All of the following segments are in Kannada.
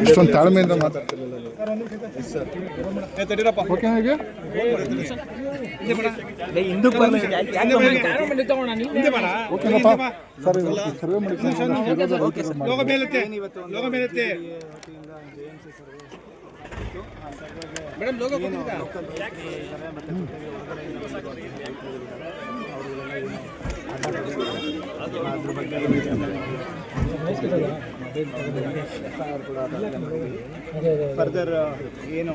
ಇಷ್ಟೊಂದು ತಾಳ್ಮೆಯಿಂದ ಮಾತಾಡ್ತಿರಲಿಲ್ಲ. ಫರ್ದರ್ ಏನು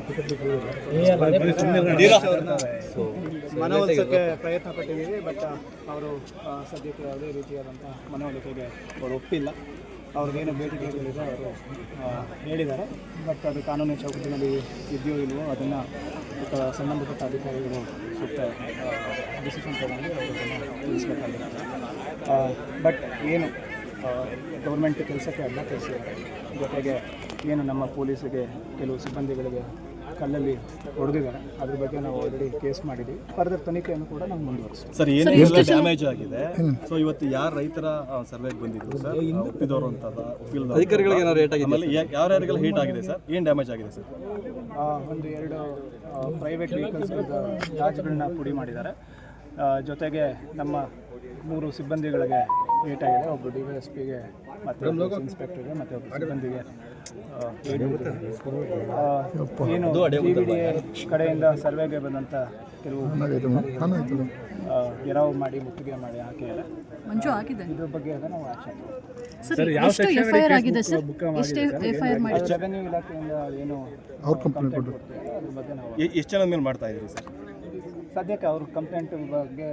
ಮನವೊಲಿಸೋಕ್ಕೆ ಪ್ರಯತ್ನ ಪಟ್ಟಿದ್ದೀವಿ. ಬಟ್ ಅವರು ಸದ್ಯಕ್ಕೆ ಯಾವುದೇ ರೀತಿಯಾದಂಥ ಮನವೊಲಿಕೆಗೆ ಅವರು ಒಪ್ಪಿಲ್ಲ. ಅವ್ರಿಗೇನು ಬೇಡಿಕೆಗಳಿದೆ ಅವರು ಹೇಳಿದ್ದಾರೆ. ಬಟ್ ಅದು ಕಾನೂನಿನ ಚೌಕಟ್ಟಿನಲ್ಲಿ ಇದೆಯೋ ಇಲ್ವೋ ಅದನ್ನು ಸಂಬಂಧಪಟ್ಟ ಅಧಿಕಾರಿಗಳು ಸೂಕ್ತ ಡಿಸಿಷನ್ ತಗೊಂಡು ಅವರನ್ನು ತಿಳಿಸ್ಬೇಕಾಗಿರುತ್ತೆ. ಬಟ್ ಏನು ಗೌರ್ಮೆಂಟ್ ಕೆಲಸಕ್ಕೆ ಅಡ್ಡ ತರಿಸಿದ್ದಾರೆ. ಜೊತೆಗೆ ಏನು ನಮ್ಮ ಪೊಲೀಸಿಗೆ ಕೆಲವು ಸಿಬ್ಬಂದಿಗಳಿಗೆ ಕಲ್ಲಲ್ಲಿ ಹೊಡೆದಿದ್ದಾರೆ. ಅದ್ರ ಬಗ್ಗೆ ನಾವು ಆಲ್ರೆಡಿ ಕೇಸ್ ಮಾಡಿದ್ದೀವಿ. ಫರ್ದರ್ ತನಿಖೆಯನ್ನು ಕೂಡ ನಾವು ಮುಂದುವರಿಸ್ತೀವಿ. ಸರ್, ಏನೆಲ್ಲ ಡ್ಯಾಮೇಜ್ ಆಗಿದೆ? ಸೊ ಇವತ್ತು ಯಾರು ರೈತರ ಸರ್ವೆಗೆ ಬಂದಿದ್ರು ಸರ್? ಒಪ್ಪಿದವರು ಅಂತದ ಒಪ್ಪಿಲ್ಲದ ಅಧಿಕಾರಿಗಳಿಗೆ ಏನಾದ್ರು ರೇಟ್ ಆಗಿದೆ? ಆಮೇಲೆ ಯಾರ್ಯಾರಿಗೆಲ್ಲ ಹೀಟ್ ಆಗಿದೆ ಸರ್? ಏನು ಡ್ಯಾಮೇಜ್ ಆಗಿದೆ ಸರ್? ಒಂದು 2 ಪ್ರೈವೇಟ್ ವೆಹಿಕಲ್ಸ್ ಗಾಜುಗಳನ್ನ ಪುಡಿ ಮಾಡಿದ್ದಾರೆ. ಜೊತೆಗೆ ನಮ್ಮ 3 ಸಿಬ್ಬಂದಿಗಳಿಗೆ ಏಟ್ ಆಗಿದೆ. ಒಬ್ಬರು DYSPಗೆ ಮತ್ತು ಇನ್ಸ್ಪೆಕ್ಟರ್ಗೆ ಮತ್ತು ಒಬ್ಬರು ಸಿಬ್ಬಂದಿಗೆ ಏನು TBDA ಕಡೆಯಿಂದ ಸರ್ವೆಗೆ ಬಂದಂಥ ಕೆಲವು ಎರವು ಮಾಡಿ ಮುತ್ತಿಗೆ ಮಾಡಿ ಹಾಕಿದ್ದಾರೆ. ಇದ್ರ ಬಗ್ಗೆ ನಾವು ಆಕ್ಷನ್ ರೆವೆನ್ಯೂ ಇಲಾಖೆಯಿಂದ ಏನು ಕಂಪ್ಲೇಂಟ್ ಕೊಡ್ತೀವಿ ಅದ್ರ ಬಗ್ಗೆ ನಾವು ಎಷ್ಟು ಜನ ಮೇಲೆ ಮಾಡ್ತಾ ಇದ್ದೀರಿ ಸರ್? ಸದ್ಯಕ್ಕೆ ಅವರು ಕಂಪ್ಲೇಂಟ್ ಬಗ್ಗೆ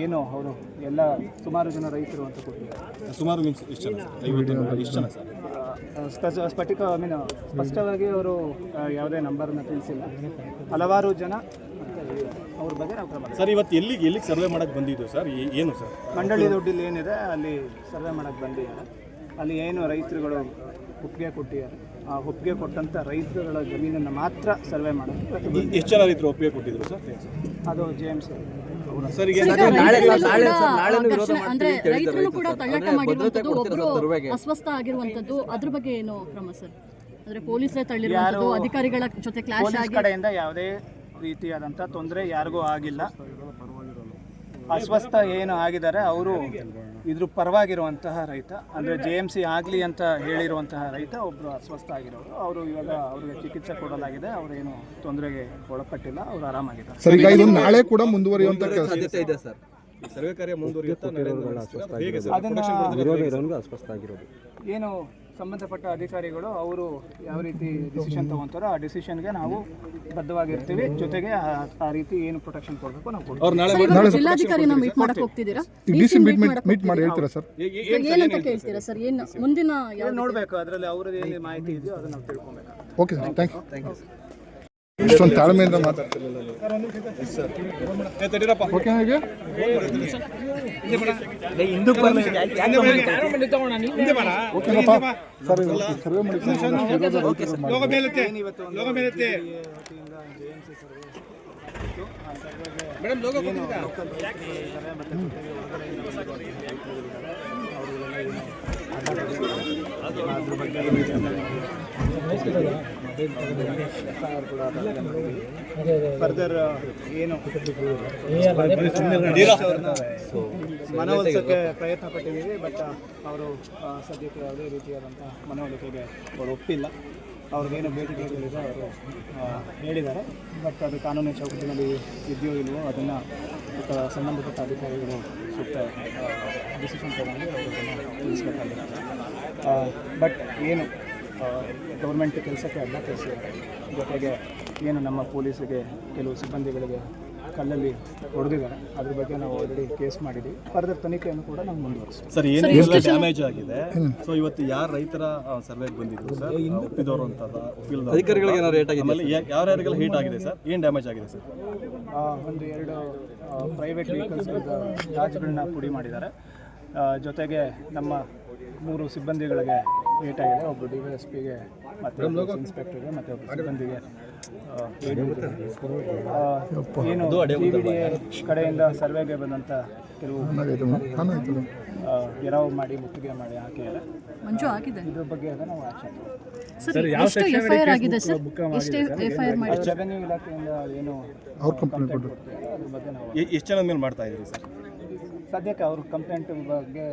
ಏನು ಅವರು ಎಲ್ಲ ಸುಮಾರು ಜನ ರೈತರು ಅಂತ ಕೊಟ್ಟಿದ್ದಾರೆ. ಸುಮಾರು ಮೀನ್ಸ್ ಎಷ್ಟು ಜನ ಸರ್? 50 ಎಷ್ಟು ಜನ ಸರ್? ಸ್ಪಷ್ಟವಾಗಿ ಅವರು ಯಾವುದೇ ನಂಬರ್ನ ತಿಳಿಸಿಲ್ಲ. ಹಲವಾರು ಜನ ಅವ್ರ ಬಗ್ಗೆ ನಾವು ಕ್ರಮ. ಸರ್, ಇವತ್ತು ಎಲ್ಲಿಗೆ ಸರ್ವೆ ಮಾಡೋಕ್ಕೆ ಬಂದಿದ್ದು ಸರ್? ಏನು ಸರ್? ಮಂಡಳಿ ದೊಡ್ಡಿಲ್ಲಿ ಏನಿದೆ ಅಲ್ಲಿ ಸರ್ವೆ ಮಾಡೋಕ್ಕೆ ಬಂದಿದ್ದಾರೆ. ಅಲ್ಲಿ ಏನು ರೈತರುಗಳು ಒಪ್ಪಿಗೆ ಕೊಟ್ಟಿದ್ದಾರೆ, ಆ ಒಪ್ಪಿಗೆ ಕೊಟ್ಟಂಥ ರೈತರುಗಳ ಜಮೀನನ್ನು ಮಾತ್ರ ಸರ್ವೆ ಮಾಡೋದು. ಎಷ್ಟು ಜನ ರೈತರು ಒಪ್ಪಿಗೆ ಕೊಟ್ಟಿದ್ರು ಸರ್? ಅದು JMC ಸರ್. ಅಸ್ವಸ್ಥ ಆಗಿರುವಂತದ್ದು ಅದ್ರ ಬಗ್ಗೆ ಏನು ಕ್ರಮ ಸರ್? ಅಂದ್ರೆ ಪೊಲೀಸರೇ ತಳ್ಳಿರುವಂತದ್ದು, ಅಧಿಕಾರಿಗಳ ಜೊತೆ ಕ್ಲಾಶ್ ಆಗಿ ಕಡೆಯಿಂದ ಯಾವುದೇ ರೀತಿಯಾದಂಥ ತೊಂದರೆ ಯಾರಿಗೂ ಆಗಿಲ್ಲ. ಅಸ್ವಸ್ಥ ಏನು ಆಗಿದ್ದಾರೆ ಅವರು ಇದ್ರ ಪರವಾಗಿರುವಂತಹ ರೈತ, ಅಂದರೆ JMC ಆಗಲಿ ಅಂತ ಹೇಳಿರುವಂತಹ ರೈತ ಒಬ್ಬರು ಅಸ್ವಸ್ಥ ಆಗಿರೋರು. ಅವರು ಇವಾಗ ಅವರಿಗೆ ಚಿಕಿತ್ಸೆ ಕೊಡಲಾಗಿದೆ. ಅವರೇನು ತೊಂದರೆಗೆ ಒಳಪಟ್ಟಿಲ್ಲ, ಅವರು ಆರಾಮಾಗಿದ್ದಾರೆ. ಸರ್, ಈಗ ಇದು ನಾಳೆ ಕೂಡ ಮುಂದುವರಿಯುವಂತ ಸಾಧ್ಯತೆ ಇದೆ ಸರ್? ಸರ್ವೆ ಕಾರ್ಯ ಮುಂದುವರಿಯುತ್ತಾ? ಏನು ಸಂಬಂಧಪಟ್ಟ ಅಧಿಕಾರಿಗಳು ಅವರು ಯಾವ ರೀತಿ ಡಿಸಿಷನ್ ತಗೊಂತಾರೋ ಆ ಡಿಸಿಷನ್ಗೆ ನಾವು ಬದ್ಧವಾಗಿರ್ತೀವಿ. ಜೊತೆಗೆ ಆ ರೀತಿ ಏನು ಪ್ರೊಟೆಕ್ಷನ್ ಕೊಡಬೇಕು ನಾವು ಕೊಡ್ತೀವಿ. ಜಿಲ್ಲಾಧಿಕಾರಿನ ಮೀಟ್ ಮಾಡಕ್ಕೆ ಹೋಗ್ತಿದ್ದೀರಾ? ಮೀಟ್ ಮಾಡಿ ಹೇಳ್ತೀರಾ ಸರ್? ಏನಂತ ಕೇಳ್ತೀರಾ ಸರ್? ಏನು ಮುಂದಿನ ನೋಡಬೇಕು, ಅದರಲ್ಲಿ ಅವರದ್ದು ಏನು ಮಾಹಿತಿ ಇದೆಯೋ ಅದನ್ನು ನಾವು ತಿಳ್ಕೊಬೇಕು. Okay sir, thank you. ಇಷ್ಟೊಂದು ತಾಳ್ಮೆಯಿಂದ ಮಾತಾಡ್ತಿರಲಿಲ್ಲ. ಸರ್ವೆ ಮಾಡಿ ಫರ್ದರ್ ಏನು ಮನವೊಲಿಸೋಕ್ಕೆ ಪ್ರಯತ್ನ ಪಟ್ಟಿದ್ದೀವಿ. ಬಟ್ ಅವರು ಸದ್ಯಕ್ಕೆ ಯಾವುದೇ ರೀತಿಯಾದಂಥ ಮನವೊಲಿಕೆಗೆ ಅವರು ಒಪ್ಪಿಲ್ಲ. ಅವ್ರಿಗೇನು ಬೇಡಿಕೆಗಳಿದೆ ಅವರು ಹೇಳಿದ್ದಾರೆ. ಬಟ್ ಅದು ಕಾನೂನಿನ ಚೌಕಟ್ಟಿನಲ್ಲಿ ಇದೆಯೋ ಇಲ್ವೋ ಅದನ್ನು ಸಂಬಂಧಪಟ್ಟ ಅಧಿಕಾರಿಗಳು ಸೂಕ್ತ ಡಿಸಿಷನ್ ತಗೊಂಡು ಅವರನ್ನು ತಿಳಿಸ್ಬೇಕಾಗಿರುತ್ತೆ. ಬಟ್ ಏನು ಗೌರ್ಮೆಂಟ್ ಕೆಲಸಕ್ಕೆ ಅಡ್ಡ ತರಿಸಿದ್ದಾರೆ. ಜೊತೆಗೆ ಏನು ನಮ್ಮ ಪೊಲೀಸಿಗೆ ಕೆಲವು ಸಿಬ್ಬಂದಿಗಳಿಗೆ ಕಲ್ಲಲ್ಲಿ ಹೊಡೆದಿದ್ದಾರೆ. ಅದ್ರ ಬಗ್ಗೆ ನಾವು ಆಲ್ರೆಡಿ ಕೇಸ್ ಮಾಡಿದ್ದೀವಿ. ಫರ್ದರ್ ತನಿಖೆಯನ್ನು ಕೂಡ ನಾವು ಮುಂದುವರಿಸ್ತೀವಿ. ಸರ್, ಏನೆಲ್ಲ ಡ್ಯಾಮೇಜ್ ಆಗಿದೆ? ಸೊ ಇವತ್ತು ಯಾರು ರೈತರ ಸರ್ವೆಗೆ ಬಂದಿದ್ರು ಸರ್? ಒಪ್ಪಿದವರು ಅಂತದ ಒಪ್ಪಿಲ್ಲದ ಅಧಿಕಾರಿಗಳಿಗೆ ಏನಾದ್ರು ರೇಟ್ ಆಗಿದೆ? ಆಮೇಲೆ ಯಾರ್ಯಾರಿಗೆಲ್ಲ ಹೀಟ್ ಆಗಿದೆ ಸರ್? ಏನು ಡ್ಯಾಮೇಜ್ ಆಗಿದೆ ಸರ್? ಒಂದು 2 ಪ್ರೈವೇಟ್ ವೆಹಿಕಲ್ಸ್ ಗಾಜುಗಳನ್ನ ಪುಡಿ ಮಾಡಿದ್ದಾರೆ. ಜೊತೆಗೆ ನಮ್ಮ 3 ಸಿಬ್ಬಂದಿಗಳಿಗೆ ಏಟಾಗಿದೆ. ಒಬ್ಬರು DYSPಗೆ ಮತ್ತು ಇನ್ಸ್ಪೆಕ್ಟರ್ಗೆ ಮತ್ತು ಒಬ್ಬ ಸಿಬ್ಬಂದಿಗೆ ಏನು GVDA ಕಡೆಯಿಂದ ಸರ್ವೆಗೆ ಬಂದಂಥ ಕೆಲವು ಗೆರಾವ್ ಮಾಡಿ ಮುತ್ತಿಗೆ ಮಾಡಿ ಹಾಕಿದ್ದಾರೆ. ಮಂಜು ಆಗಿದೆ. ಇದ್ರ ಬಗ್ಗೆ ನಾವು ಆಕ್ಷನ್ ಸರ್ ಎಷ್ಟು FIR ಆಗಿದೆ ಸರ್? ಎಷ್ಟು FIR ಮಾಡಿ? ರೆವೆನ್ಯೂ ಇಲಾಖೆಯಿಂದ ಏನು ಅವ್ರು ಕಂಪ್ಲೇಂಟ್ ಕೊಟ್ಟರು. ಅದ್ರ ಬಗ್ಗೆ ನಾವು ಎಷ್ಟು ಜನ ಮೇಲೆ ಮಾಡ್ತಾ ಇದ್ದೀರಿ ಸರ್? ಸದ್ಯಕ್ಕೆ ಅವರು ಕಂಪ್ಲೇಂಟ್ ಬಗ್ಗೆ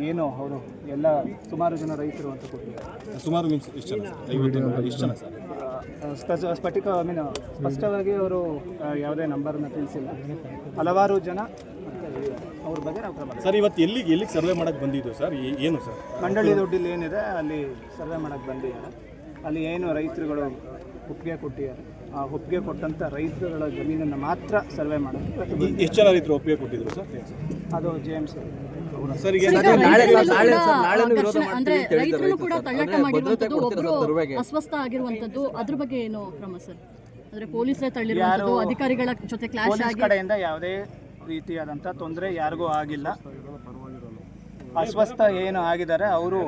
ಏನು ಅವರು ಎಲ್ಲ ಸುಮಾರು ಜನ ರೈತರು ಅಂತ ಕೊಟ್ಟಿದ್ದಾರೆ. ಸುಮಾರು ಮೀನ್ಸ್ ಎಷ್ಟು ಜನ ಸರ್? 50 ಎಷ್ಟು ಜನ ಸರ್? ಸ್ಪಷ್ಟವಾಗಿ ಅವರು ಯಾವುದೇ ನಂಬರ್ನ ತಿಳಿಸಿಲ್ಲ. ಹಲವಾರು ಜನ ಅವ್ರ ಬಗ್ಗೆ ನಾವು ಕ್ರಮ. ಸರ್ ಇವತ್ತು ಎಲ್ಲಿಗೆ ಸರ್ವೆ ಮಾಡಕ್ಕೆ ಬಂದಿದ್ದು ಸರ್? ಏನು ಸರ್? ಮಂಡಳಿ ದೊಡ್ಡಿಲ್ಲಿ ಏನಿದೆ ಅಲ್ಲಿ ಸರ್ವೆ ಮಾಡಕ್ಕೆ ಬಂದಿದ್ದಾರೆ. ಅಲ್ಲಿ ಏನು ರೈತರುಗಳು ಒಪ್ಪಿಗೆ ಕೊಟ್ಟಿದ್ದಾರೆ, ಆ ಒಪ್ಪಿಗೆ ಕೊಟ್ಟಂಥ ರೈತರುಗಳ ಜಮೀನನ್ನು ಮಾತ್ರ ಸರ್ವೆ ಮಾಡೋದು. ಎಷ್ಟು ಜನ ರೈತರು ಒಪ್ಪಿಗೆ ಕೊಟ್ಟಿದ್ರು ಸರ್? ಅದು JMC ಸರ್ ಈಗ ಅಂದ್ರೆ ರೈತರು ಕೂಡ ತಳ್ಳಾಟ ಮಾಡಿರುವಂತದ್ದು, ಒಬ್ರು ಅಸ್ವಸ್ಥ ಆಗಿರುವಂತದ್ದು, ಅದ್ರ ಬಗ್ಗೆ ಏನು ಕ್ರಮ ಸರ್? ಅಂದ್ರೆ ಪೊಲೀಸರೇ ತಳ್ಳಿರುವಂತದ್ದು, ಅಧಿಕಾರಿಗಳ ಜೊತೆ ಕ್ಲಾಶ್ ಪೊಲೀಸ್ ಆಗಿ ಕಡೆಯಿಂದ ಯಾವುದೇ ರೀತಿಯಾದಂಥ ತೊಂದರೆ ಯಾರಿಗೂ ಆಗಿಲ್ಲ. ಅಸ್ವಸ್ಥ ಏನು ಆಗಿದ್ದಾರೆ ಅವರು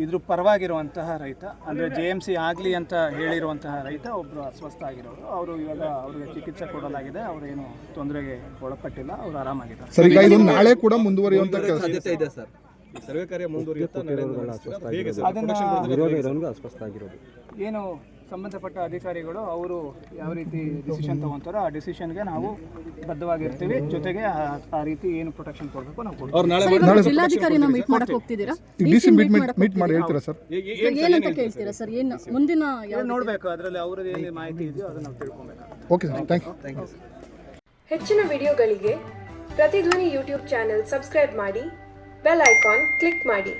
ಇದ್ರ ಪರವಾಗಿರುವಂತಹ ರೈತ, ಅಂದರೆ JMC ಆಗಲಿ ಅಂತ ಹೇಳಿರುವಂತಹ ರೈತ ಒಬ್ಬರು ಅಸ್ವಸ್ಥ ಆಗಿರೋರು. ಅವರು ಇವಾಗ ಅವ್ರಿಗೆ ಚಿಕಿತ್ಸೆ ಕೊಡಲಾಗಿದೆ. ಅವರೇನು ತೊಂದರೆಗೆ ಒಳಪಟ್ಟಿಲ್ಲ, ಅವರು ಆರಾಮಾಗಿದ್ದಾರೆ. ಸರ್ ಈಗ ಇದು ನಾಳೆ ಕೂಡ ಮುಂದುವರಿಯುವಂತ ಸಾಧ್ಯತೆ ಇದೆ ಸರ್. ಸರ್ವೆ ಕಾರ್ಯ ಮುಂದುವರಿಯುತ್ತಾ ಏನು ಸಂಬಂಧಪಟ್ಟ ಅಧಿಕಾರಿಗಳು ಅವರು ಯಾವ ರೀತಿ ಡಿಸಿಷನ್ ತಗೊಂತಾರೋ ಆ ಡಿಸಿಷನ್ಗೆ ನಾವು ಬದ್ಧವಾಗಿರ್ತೀವಿ. ಜೊತೆಗೆ ಆ ರೀತಿ ಏನು ಪ್ರೊಟೆಕ್ಷನ್ ಕೊಡಬೇಕು ನಾವು ಕೊಡ್ತೀವಿ. ಜಿಲ್ಲಾಧಿಕಾರಿನ ಮೀಟ್ ಮಾಡಕ್ ಹೋಗ್ತಿದ್ದೀರಾ? DC ಮೀಟ್ ಮಾಡಿ ಹೇಳ್ತೀರಾ ಸರ್? ಏನಂತ ಕೇಳ್ತೀರಾ ಸರ್? ಏನು ಮುಂದಿನ ನೋಡಬೇಕು, ಅದರಲ್ಲಿ ಅವ್ರದ್ದು ಏನು ಮಾಹಿತಿ ಇದೆಯೋ ಅದನ್ನು ನಾವು ತಿಳ್ಕೊಬೇಕು. Okay sir, thank you. ಹೆಚ್ಚಿನ ವಿಡಿಯೋಗಳಿಗೆ ಪ್ರತಿಧ್ವನಿ ಯೂಟ್ಯೂಬ್ ಚಾನೆಲ್ ಸಬ್ಸ್ಕ್ರೈಬ್ ಮಾಡಿ, ಬೆಲ್ ಐಕಾನ್ ಕ್ಲಿಕ್ ಮಾಡಿ.